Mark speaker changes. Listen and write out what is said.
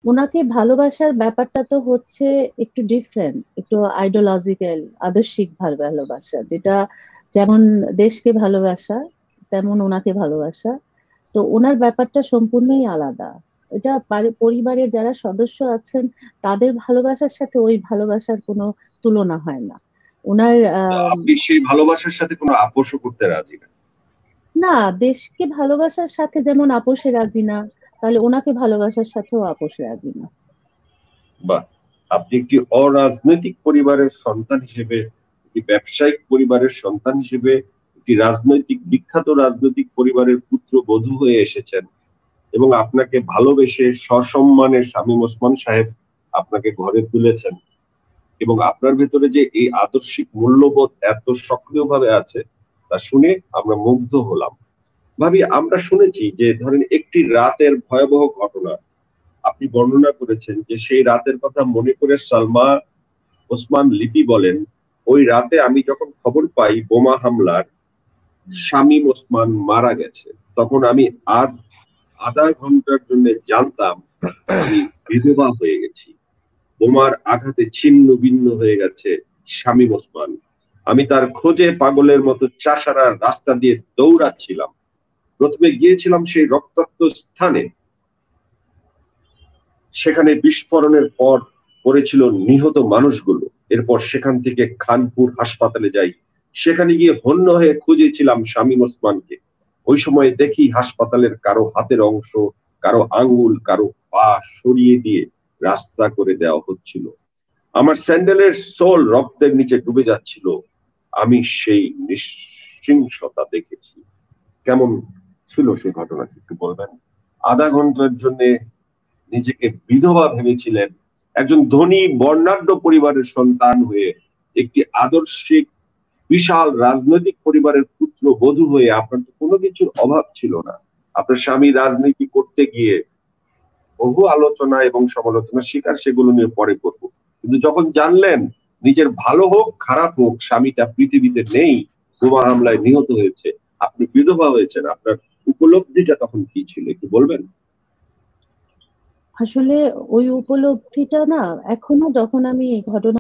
Speaker 1: ওনাকে ভালোবাসার ব্যাপারটা তো হচ্ছে একটু ডিফারেন্ট, একটু আইডিওলজিক্যাল, আদর্শিক ভালোবাসা, যেটা যেমন দেশকে ভালোবাসা তেমন ওনাকে ভালোবাসা। তো ওনার ব্যাপারটা সম্পূর্ণই আলাদা। এটা পরিবারের যারা সদস্য আছেন তাদের ভালোবাসার সাথে ওই ভালোবাসার কোনো তুলনা হয় না। ওনার
Speaker 2: তো আপনি সেই ভালোবাসার সাথে কোনো আপোষও করতে রাজি না?
Speaker 1: না, দেশকে ভালোবাসার সাথে যেমন আপোষে রাজি না, তাহলে ওনাকে ভালোবাসার সাথেও আপোষে রাজি না।
Speaker 2: বা আপনি একটি অরাজনৈতিক পরিবারের সন্তান হিসেবে, একটি ব্যবসায়িক পরিবারের সন্তান হিসেবে, একটি বিখ্যাত রাজনৈতিক পরিবারের পুত্র বধূ হয়ে এসেছেন, এবং আপনাকে ভালোবেসে সসম্মানে শামীম ওসমান সাহেব আপনাকে ঘরে তুলেছেন, এবং আপনার ভেতরে যে এই আদর্শিক মূল্যবোধ এত সক্রিয়ভাবে আছে তা শুনে আমরা মুগ্ধ হলাম। ভাবি, আমরা শুনেছি যে ধরেন একটি রাতের ভয়াবহ ঘটনা আপনি বর্ণনা করেছেন, যে সেই রাতের কথা মনে করে সালমা ওসমান লিপি বলেন, ওই রাতে আমি যখন খবর পাই বোমা হামলার, শামীম ওসমান মারা গেছে, তখন আমি আধা ঘন্টার জন্য জানতাম আমি বিধবা হয়ে গেছি। বোমার আঘাতে ছিন্ন ভিন্ন হয়ে গেছে শামীম ওসমান। আমি তার খোঁজে পাগলের মতো চাষারা রাস্তা দিয়ে দৌড়াচ্ছিলাম। প্রথমে গিয়েছিলাম সেই রক্তাক্ত স্থানে, সেখানে বিস্ফোরণের পর পড়েছিল নিহত মানুষগুলো। এরপর সেখান থেকে খানপুর হাসপাতালে যাই, সেখানে গিয়ে হন্য হয়ে খুঁজেছিলাম শামীম ওসমানকে। ওই সময় দেখি হাসপাতালের কারো হাতের অংশ, কারো আঙ্গুল, কারো পা সরিয়ে দিয়ে রাস্তা করে দেওয়া হচ্ছিল। আমার স্যান্ডেলের সোল রক্তের নিচে ডুবে যাচ্ছিল। আমি সেই নৃশংসতা দেখেছি। কেমন ছিল সেই ঘটনাটি একটু বলবেন? আধা ঘন্টার জন্য নিজেকে বিধবা ভেবেছিলেন, একজন ধনী বর্ণাঢ্য পরিবারের সন্তান হয়ে, একটি আদর্শিক বিশাল রাজনৈতিক পরিবারের পুত্র বধূ হয়ে আপনার তো কোনো কিছুর অভাব ছিল না। আপনার স্বামী রাজনীতি করতে গিয়ে বহু আলোচনা এবং সমালোচনার শিকার, সেগুলো নিয়ে পরে করব। কিন্তু যখন জানলেন নিজের ভালো হোক খারাপ হোক স্বামীটা পৃথিবীতে নেই, বোমা হামলায় নিহত হয়েছে, আপনি বিধবা হয়েছেন, আপনার উপলব্ধিটা তখন কি ছিল একটু বলবেন?
Speaker 1: আসলে ওই উপলব্ধিটা না, এখনো যখন আমি এই ঘটনা